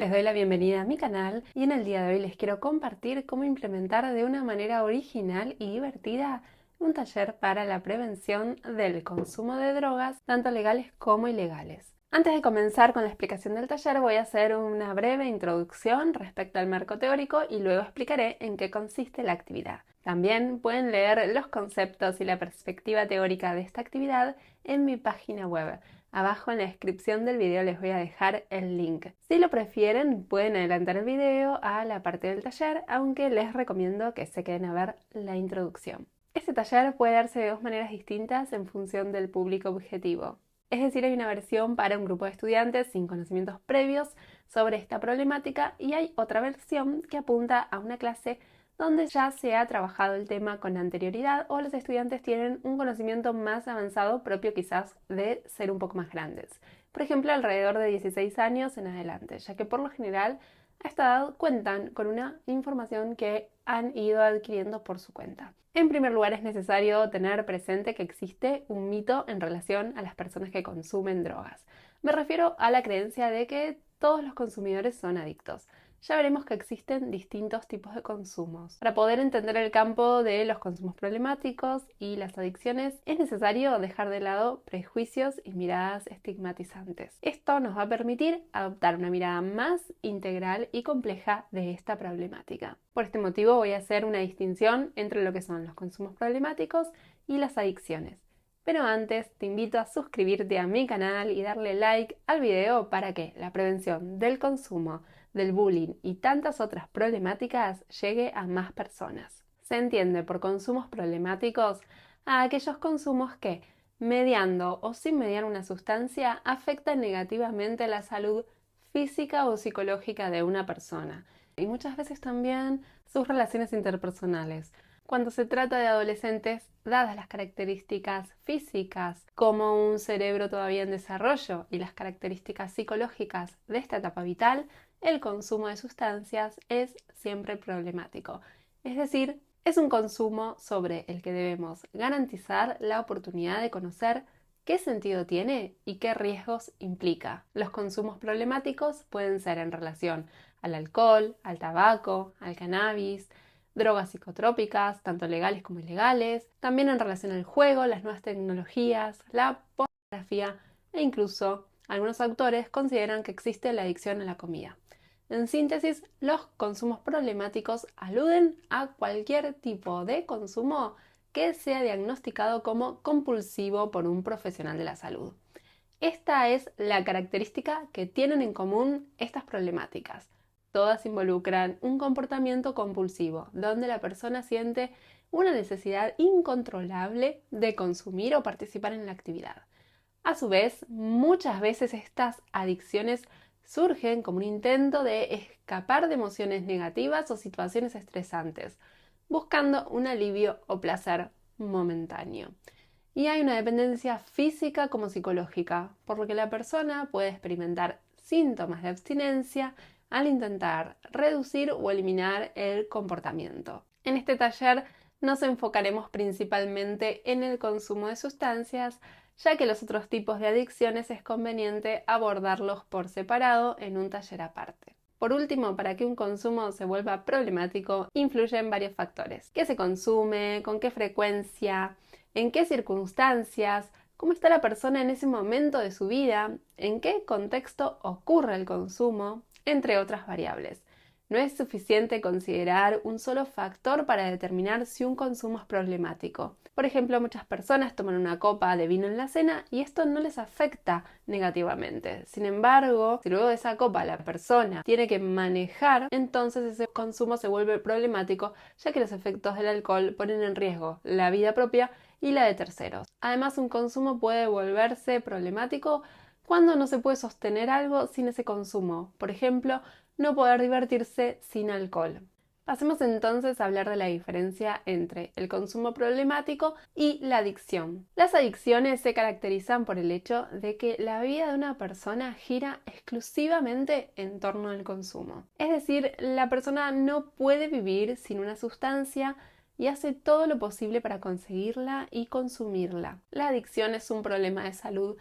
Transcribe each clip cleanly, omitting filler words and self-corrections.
Les doy la bienvenida a mi canal y en el día de hoy les quiero compartir cómo implementar de una manera original y divertida un taller para la prevención del consumo de drogas, tanto legales como ilegales. Antes de comenzar con la explicación del taller voy a hacer una breve introducción respecto al marco teórico y luego explicaré en qué consiste la actividad. También pueden leer los conceptos y la perspectiva teórica de esta actividad en mi página web. Abajo en la descripción del video les voy a dejar el link. Si lo prefieren, pueden adelantar el video a la parte del taller, aunque les recomiendo que se queden a ver la introducción. Este taller puede darse de dos maneras distintas en función del público objetivo. Es decir, hay una versión para un grupo de estudiantes sin conocimientos previos sobre esta problemática y hay otra versión que apunta a una clase donde ya se ha trabajado el tema con anterioridad o los estudiantes tienen un conocimiento más avanzado propio quizás de ser un poco más grandes. Por ejemplo, alrededor de 16 años en adelante, ya que por lo general a esta edad cuentan con una información que han ido adquiriendo por su cuenta. En primer lugar, es necesario tener presente que existe un mito en relación a las personas que consumen drogas. Me refiero a la creencia de que todos los consumidores son adictos. Ya veremos que existen distintos tipos de consumos. Para poder entender el campo de los consumos problemáticos y las adicciones, es necesario dejar de lado prejuicios y miradas estigmatizantes. Esto nos va a permitir adoptar una mirada más integral y compleja de esta problemática. Por este motivo voy a hacer una distinción entre lo que son los consumos problemáticos y las adicciones. Pero antes te invito a suscribirte a mi canal y darle like al video para que la prevención del consumo, del bullying y tantas otras problemáticas llegue a más personas. Se entiende por consumos problemáticos a aquellos consumos que, mediando o sin mediar una sustancia, afectan negativamente la salud física o psicológica de una persona y muchas veces también sus relaciones interpersonales. Cuando se trata de adolescentes, dadas las características físicas, como un cerebro todavía en desarrollo y las características psicológicas de esta etapa vital, el consumo de sustancias es siempre problemático. Es decir, es un consumo sobre el que debemos garantizar la oportunidad de conocer qué sentido tiene y qué riesgos implica. Los consumos problemáticos pueden ser en relación al alcohol, al tabaco, al cannabis, drogas psicotrópicas, tanto legales como ilegales, también en relación al juego, las nuevas tecnologías, la pornografía e incluso algunos autores consideran que existe la adicción a la comida. En síntesis, los consumos problemáticos aluden a cualquier tipo de consumo que sea diagnosticado como compulsivo por un profesional de la salud. Esta es la característica que tienen en común estas problemáticas. Todas involucran un comportamiento compulsivo, donde la persona siente una necesidad incontrolable de consumir o participar en la actividad. A su vez, muchas veces estas adicciones surgen como un intento de escapar de emociones negativas o situaciones estresantes, buscando un alivio o placer momentáneo. Y hay una dependencia física como psicológica, por lo que la persona puede experimentar síntomas de abstinencia al intentar reducir o eliminar el comportamiento. En este taller nos enfocaremos principalmente en el consumo de sustancias, ya que los otros tipos de adicciones es conveniente abordarlos por separado en un taller aparte. Por último, para que un consumo se vuelva problemático, influyen varios factores. ¿Qué se consume? ¿Con qué frecuencia? ¿En qué circunstancias? ¿Cómo está la persona en ese momento de su vida? ¿En qué contexto ocurre el consumo? Entre otras variables. No es suficiente considerar un solo factor para determinar si un consumo es problemático. Por ejemplo, muchas personas toman una copa de vino en la cena y esto no les afecta negativamente. Sin embargo, si luego de esa copa la persona tiene que manejar, entonces ese consumo se vuelve problemático, ya que los efectos del alcohol ponen en riesgo la vida propia y la de terceros. Además, un consumo puede volverse problemático cuando no se puede sostener algo sin ese consumo. Por ejemplo, no poder divertirse sin alcohol. Pasemos entonces a hablar de la diferencia entre el consumo problemático y la adicción. Las adicciones se caracterizan por el hecho de que la vida de una persona gira exclusivamente en torno al consumo. Es decir, la persona no puede vivir sin una sustancia y hace todo lo posible para conseguirla y consumirla. La adicción es un problema de salud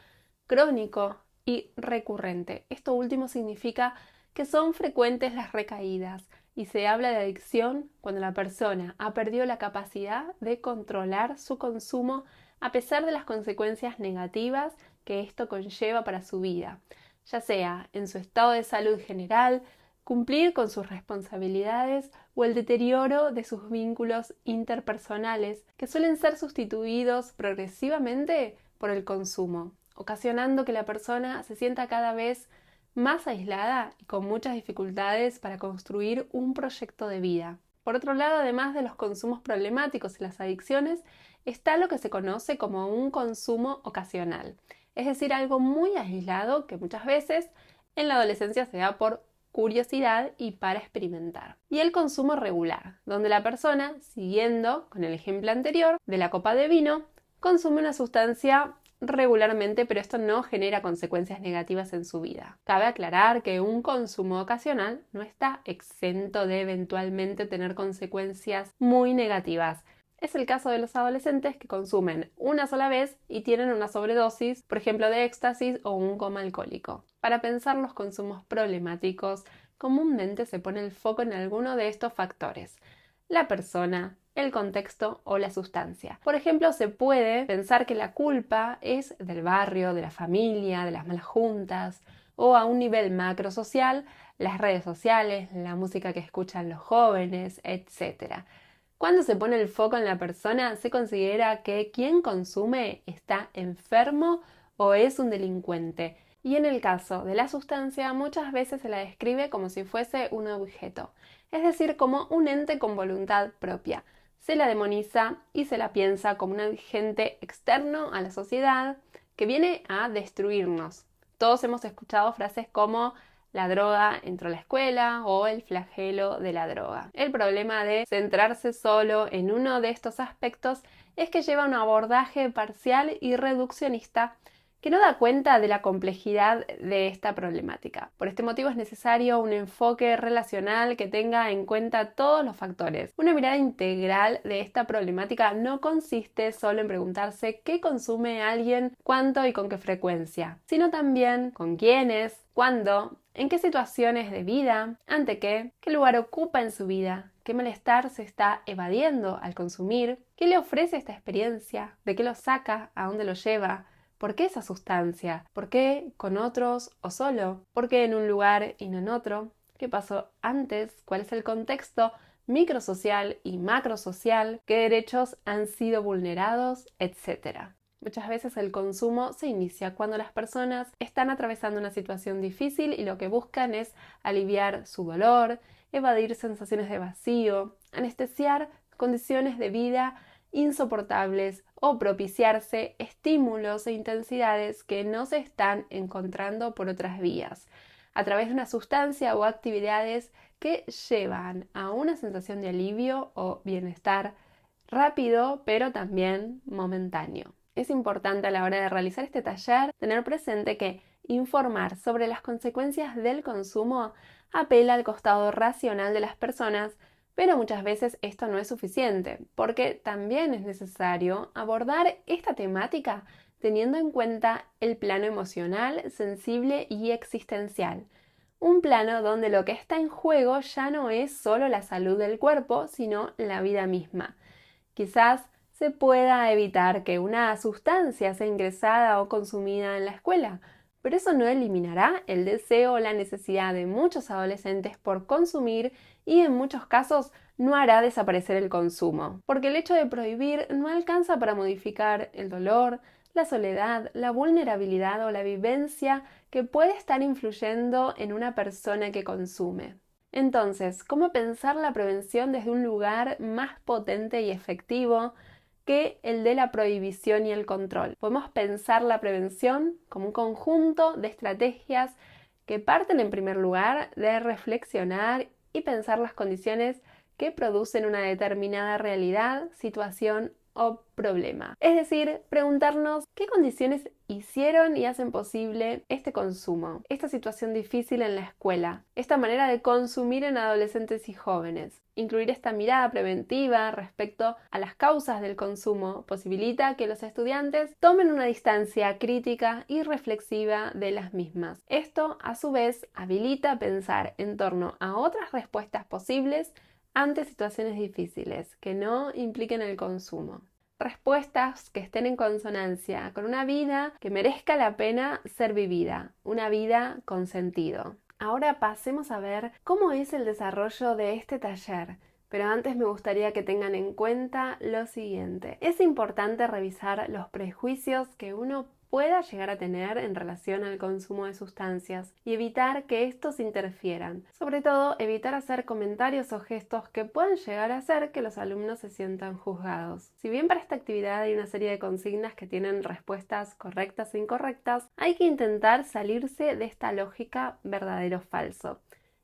crónico y recurrente. Esto último significa que son frecuentes las recaídas y se habla de adicción cuando la persona ha perdido la capacidad de controlar su consumo a pesar de las consecuencias negativas que esto conlleva para su vida, ya sea en su estado de salud general, cumplir con sus responsabilidades o el deterioro de sus vínculos interpersonales, que suelen ser sustituidos progresivamente por el consumo, ocasionando que la persona se sienta cada vez más aislada y con muchas dificultades para construir un proyecto de vida. Por otro lado, además de los consumos problemáticos y las adicciones, está lo que se conoce como un consumo ocasional, es decir, algo muy aislado que muchas veces en la adolescencia se da por curiosidad y para experimentar. Y el consumo regular, donde la persona, siguiendo con el ejemplo anterior de la copa de vino, consume una sustancia regularmente, pero esto no genera consecuencias negativas en su vida. Cabe aclarar que un consumo ocasional no está exento de eventualmente tener consecuencias muy negativas. Es el caso de los adolescentes que consumen una sola vez y tienen una sobredosis, por ejemplo, de éxtasis o un coma alcohólico. Para pensar los consumos problemáticos, comúnmente se pone el foco en alguno de estos factores: la persona, el contexto o la sustancia. Por ejemplo, se puede pensar que la culpa es del barrio, de la familia, de las malas juntas, o a un nivel macrosocial, las redes sociales, la música que escuchan los jóvenes, etc. Cuando se pone el foco en la persona, se considera que quien consume está enfermo o es un delincuente. Y en el caso de la sustancia, muchas veces se la describe como si fuese un objeto, es decir, como un ente con voluntad propia. Se la demoniza y se la piensa como un agente externo a la sociedad que viene a destruirnos. Todos hemos escuchado frases como la droga entró a la escuela o el flagelo de la droga. El problema de centrarse solo en uno de estos aspectos es que lleva a un abordaje parcial y reduccionista que no da cuenta de la complejidad de esta problemática. Por este motivo es necesario un enfoque relacional que tenga en cuenta todos los factores. Una mirada integral de esta problemática no consiste solo en preguntarse qué consume alguien, cuánto y con qué frecuencia, sino también con quiénes, cuándo, en qué situaciones de vida, ante qué lugar ocupa en su vida, qué malestar se está evadiendo al consumir, qué le ofrece esta experiencia, de qué lo saca, a dónde lo lleva. ¿Por qué esa sustancia? ¿Por qué con otros o solo? ¿Por qué en un lugar y no en otro? ¿Qué pasó antes? ¿Cuál es el contexto microsocial y macrosocial? ¿Qué derechos han sido vulnerados? Etcétera. Muchas veces el consumo se inicia cuando las personas están atravesando una situación difícil y lo que buscan es aliviar su dolor, evadir sensaciones de vacío, anestesiar condiciones de vida insoportables o propiciarse estímulos e intensidades que no se están encontrando por otras vías, a través de una sustancia o actividades que llevan a una sensación de alivio o bienestar rápido, pero también momentáneo. Es importante a la hora de realizar este taller tener presente que informar sobre las consecuencias del consumo apela al costado racional de las personas, pero muchas veces esto no es suficiente, porque también es necesario abordar esta temática teniendo en cuenta el plano emocional, sensible y existencial. Un plano donde lo que está en juego ya no es solo la salud del cuerpo, sino la vida misma. Quizás se pueda evitar que una sustancia sea ingresada o consumida en la escuela, pero eso no eliminará el deseo o la necesidad de muchos adolescentes por consumir y en muchos casos no hará desaparecer el consumo, porque el hecho de prohibir no alcanza para modificar el dolor, la soledad, la vulnerabilidad o la vivencia que puede estar influyendo en una persona que consume. Entonces, ¿cómo pensar la prevención desde un lugar más potente y efectivo que el de la prohibición y el control? Podemos pensar la prevención como un conjunto de estrategias que parten en primer lugar de reflexionar y pensar las condiciones que producen una determinada realidad, situación o problema. Es decir, preguntarnos qué condiciones hicieron y hacen posible este consumo, esta situación difícil en la escuela, esta manera de consumir en adolescentes y jóvenes. Incluir esta mirada preventiva respecto a las causas del consumo posibilita que los estudiantes tomen una distancia crítica y reflexiva de las mismas. Esto, a su vez, habilita pensar en torno a otras respuestas posibles ante situaciones difíciles que no impliquen el consumo. Respuestas que estén en consonancia con una vida que merezca la pena ser vivida, una vida con sentido. Ahora pasemos a ver cómo es el desarrollo de este taller, pero antes me gustaría que tengan en cuenta lo siguiente. Es importante revisar los prejuicios que uno pueda llegar a tener en relación al consumo de sustancias y evitar que estos interfieran. Sobre todo, evitar hacer comentarios o gestos que puedan llegar a hacer que los alumnos se sientan juzgados. Si bien para esta actividad hay una serie de consignas que tienen respuestas correctas e incorrectas, hay que intentar salirse de esta lógica verdadero-falso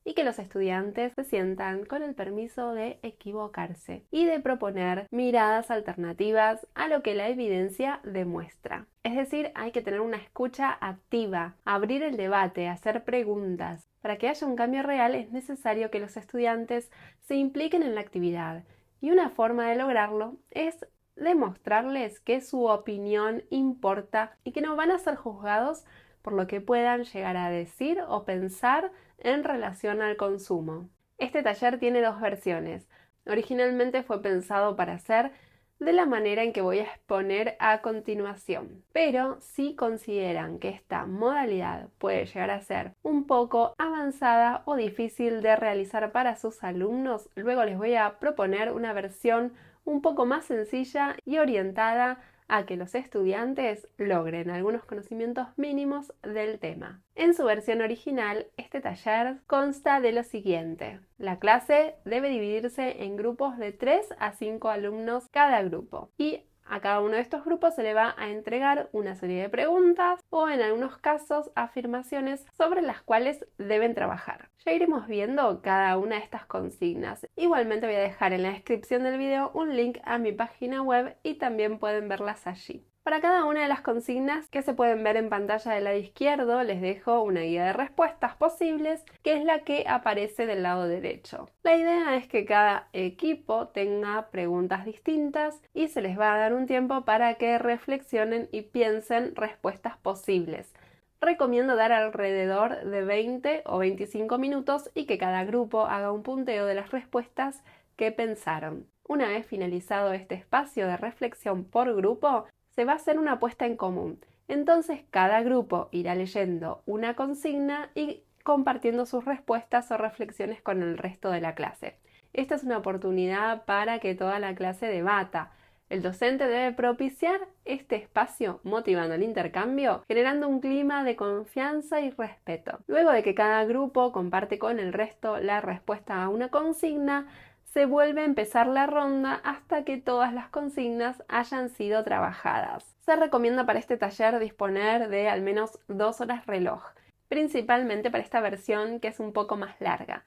y que los estudiantes se sientan con el permiso de equivocarse y de proponer miradas alternativas a lo que la evidencia demuestra. Es decir, hay que tener una escucha activa, abrir el debate, hacer preguntas. Para que haya un cambio real es necesario que los estudiantes se impliquen en la actividad y una forma de lograrlo es demostrarles que su opinión importa y que no van a ser juzgados por lo que puedan llegar a decir o pensar en relación al consumo. Este taller tiene dos versiones. Originalmente fue pensado para ser de la manera en que voy a exponer a continuación. Pero si consideran que esta modalidad puede llegar a ser un poco avanzada o difícil de realizar para sus alumnos, luego les voy a proponer una versión un poco más sencilla y orientada a que los estudiantes logren algunos conocimientos mínimos del tema. En su versión original, este taller consta de lo siguiente. La clase debe dividirse en grupos de 3 a 5 alumnos cada grupo y a cada uno de estos grupos se le va a entregar una serie de preguntas o en algunos casos afirmaciones sobre las cuales deben trabajar. Ya iremos viendo cada una de estas consignas. Igualmente voy a dejar en la descripción del video un link a mi página web y también pueden verlas allí. Para cada una de las consignas que se pueden ver en pantalla del lado izquierdo, les dejo una guía de respuestas posibles, que es la que aparece del lado derecho. La idea es que cada equipo tenga preguntas distintas y se les va a dar un tiempo para que reflexionen y piensen respuestas posibles. Recomiendo dar alrededor de 20 o 25 minutos y que cada grupo haga un punteo de las respuestas que pensaron. Una vez finalizado este espacio de reflexión por grupo, se va a hacer una puesta en común. Entonces cada grupo irá leyendo una consigna y compartiendo sus respuestas o reflexiones con el resto de la clase. Esta es una oportunidad para que toda la clase debata. El docente debe propiciar este espacio motivando el intercambio, generando un clima de confianza y respeto. Luego de que cada grupo comparte con el resto la respuesta a una consigna, se vuelve a empezar la ronda hasta que todas las consignas hayan sido trabajadas. Se recomienda para este taller disponer de al menos 2 horas reloj, principalmente para esta versión que es un poco más larga.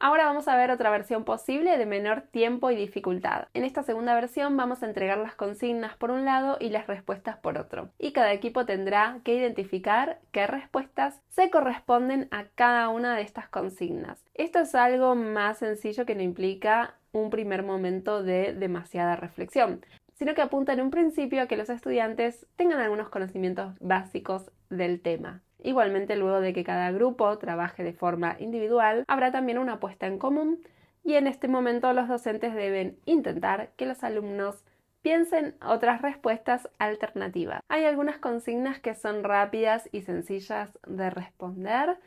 Ahora vamos a ver otra versión posible de menor tiempo y dificultad. En esta segunda versión vamos a entregar las consignas por un lado y las respuestas por otro. Y cada equipo tendrá que identificar qué respuestas se corresponden a cada una de estas consignas. Esto es algo más sencillo que no implica un primer momento de demasiada reflexión, sino que apunta en un principio a que los estudiantes tengan algunos conocimientos básicos del tema. Igualmente, luego de que cada grupo trabaje de forma individual, habrá también una puesta en común y en este momento los docentes deben intentar que los alumnos piensen otras respuestas alternativas. Hay algunas consignas que son rápidas y sencillas de responder,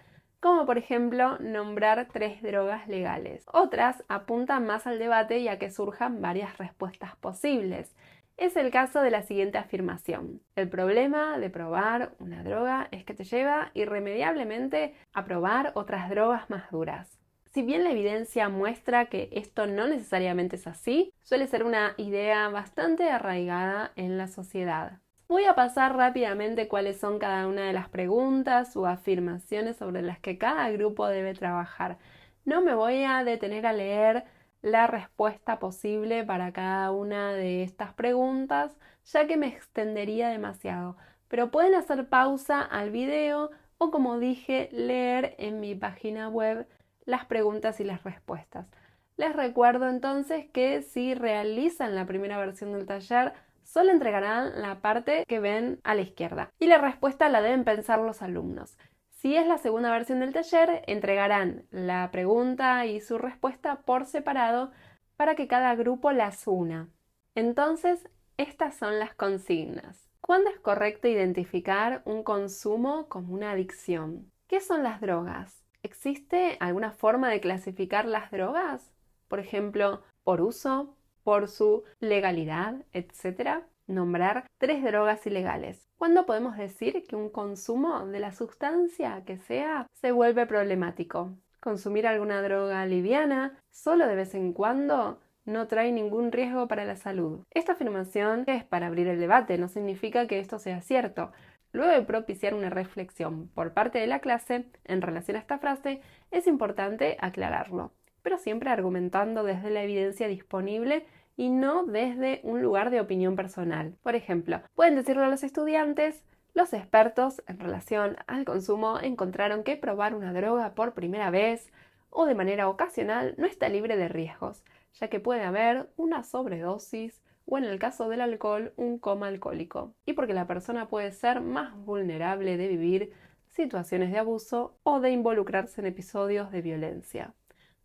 como por ejemplo nombrar 3 drogas legales. Otras apuntan más al debate y a que surjan varias respuestas posibles. Es el caso de la siguiente afirmación. El problema de probar una droga es que te lleva irremediablemente a probar otras drogas más duras. Si bien la evidencia muestra que esto no necesariamente es así, suele ser una idea bastante arraigada en la sociedad. Voy a pasar rápidamente cuáles son cada una de las preguntas o afirmaciones sobre las que cada grupo debe trabajar. No me voy a detener a leer la respuesta posible para cada una de estas preguntas, ya que me extendería demasiado. Pero pueden hacer pausa al video o, como dije, leer en mi página web las preguntas y las respuestas. Les recuerdo entonces que si realizan la primera versión del taller, solo entregarán la parte que ven a la izquierda y la respuesta la deben pensar los alumnos. Si es la segunda versión del taller, entregarán la pregunta y su respuesta por separado para que cada grupo las una. Entonces, estas son las consignas. ¿Cuándo es correcto identificar un consumo como una adicción? ¿Qué son las drogas? ¿Existe alguna forma de clasificar las drogas? Por ejemplo, por uso, por su legalidad, etc. Nombrar 3 drogas ilegales. ¿Cuándo podemos decir que un consumo de la sustancia que sea se vuelve problemático? ¿Consumir alguna droga liviana solo de vez en cuando no trae ningún riesgo para la salud? Esta afirmación es para abrir el debate, no significa que esto sea cierto. Luego de propiciar una reflexión por parte de la clase en relación a esta frase, es importante aclararlo, pero siempre argumentando desde la evidencia disponible y no desde un lugar de opinión personal. Por ejemplo, pueden decirle a los estudiantes: los expertos en relación al consumo encontraron que probar una droga por primera vez o de manera ocasional no está libre de riesgos, ya que puede haber una sobredosis o, en el caso del alcohol, un coma alcohólico, y porque la persona puede ser más vulnerable de vivir situaciones de abuso o de involucrarse en episodios de violencia.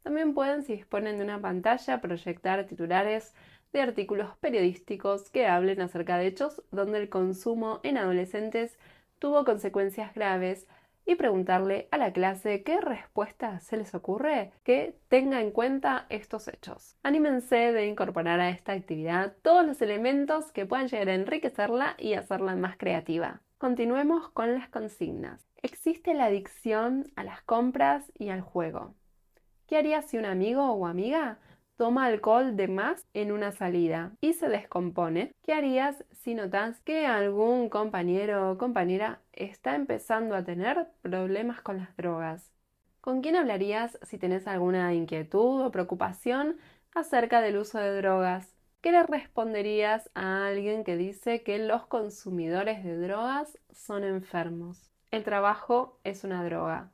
También pueden, si disponen de una pantalla, proyectar titulares de artículos periodísticos que hablen acerca de hechos donde el consumo en adolescentes tuvo consecuencias graves y preguntarle a la clase qué respuesta se les ocurre que tenga en cuenta estos hechos. Anímense de incorporar a esta actividad todos los elementos que puedan llegar a enriquecerla y hacerla más creativa. Continuemos con las consignas. ¿Existe la adicción a las compras y al juego? ¿Qué harías si un amigo o amiga toma alcohol de más en una salida y se descompone? ¿Qué harías si notas que algún compañero o compañera está empezando a tener problemas con las drogas? ¿Con quién hablarías si tenés alguna inquietud o preocupación acerca del uso de drogas? ¿Qué le responderías a alguien que dice que los consumidores de drogas son enfermos? El trabajo es una droga.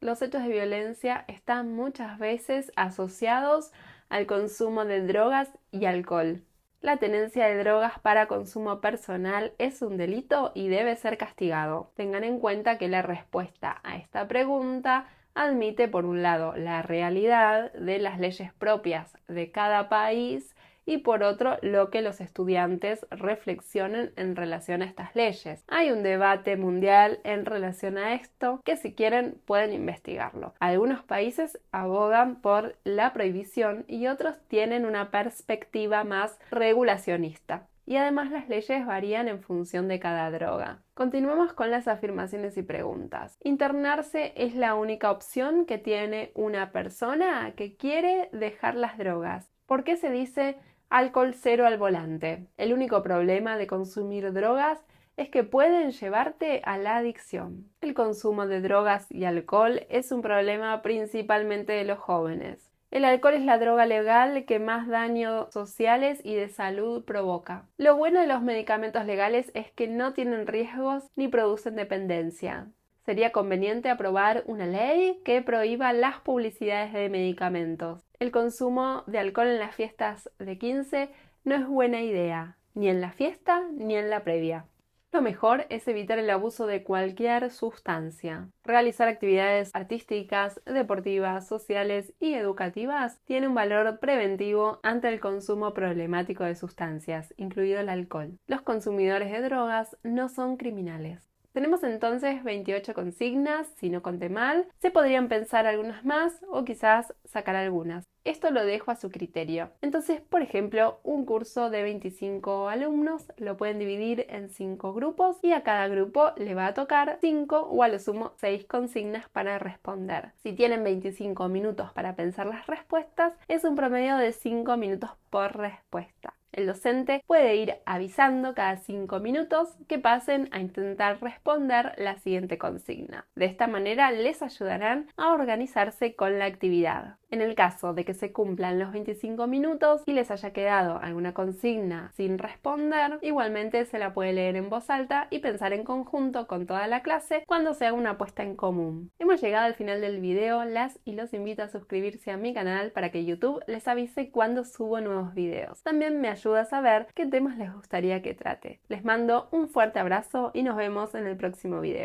Los hechos de violencia están muchas veces asociados al consumo de drogas y alcohol. La tenencia de drogas para consumo personal es un delito y debe ser castigado. Tengan en cuenta que la respuesta a esta pregunta admite, por un lado, la realidad de las leyes propias de cada país y, por otro, lo que los estudiantes reflexionen en relación a estas leyes. Hay un debate mundial en relación a esto que, si quieren, pueden investigarlo. Algunos países abogan por la prohibición y otros tienen una perspectiva más regulacionista. Y además las leyes varían en función de cada droga. Continuemos con las afirmaciones y preguntas. ¿Internarse es la única opción que tiene una persona que quiere dejar las drogas? ¿Por qué se dice alcohol cero al volante? El único problema de consumir drogas es que pueden llevarte a la adicción. El consumo de drogas y alcohol es un problema principalmente de los jóvenes. El alcohol es la droga legal que más daños sociales y de salud provoca. Lo bueno de los medicamentos legales es que no tienen riesgos ni producen dependencia. Sería conveniente aprobar una ley que prohíba las publicidades de medicamentos. El consumo de alcohol en las fiestas de 15 no es buena idea, ni en la fiesta ni en la previa. Lo mejor es evitar el abuso de cualquier sustancia. Realizar actividades artísticas, deportivas, sociales y educativas tiene un valor preventivo ante el consumo problemático de sustancias, incluido el alcohol. Los consumidores de drogas no son criminales. Tenemos entonces 28 consignas, si no conté mal. Se podrían pensar algunas más o quizás sacar algunas. Esto lo dejo a su criterio. Entonces, por ejemplo, un curso de 25 alumnos lo pueden dividir en 5 grupos y a cada grupo le va a tocar 5 o a lo sumo 6 consignas para responder. Si tienen 25 minutos para pensar las respuestas, es un promedio de 5 minutos por respuesta. El docente puede ir avisando cada 5 minutos que pasen a intentar responder la siguiente consigna. De esta manera les ayudarán a organizarse con la actividad. En el caso de que se cumplan los 25 minutos y les haya quedado alguna consigna sin responder, igualmente se la puede leer en voz alta y pensar en conjunto con toda la clase cuando se haga una apuesta en común. Hemos llegado al final del video, las y los invito a suscribirse a mi canal para que YouTube les avise cuando subo nuevos videos. También me ayuda a saber qué temas les gustaría que trate. Les mando un fuerte abrazo y nos vemos en el próximo video.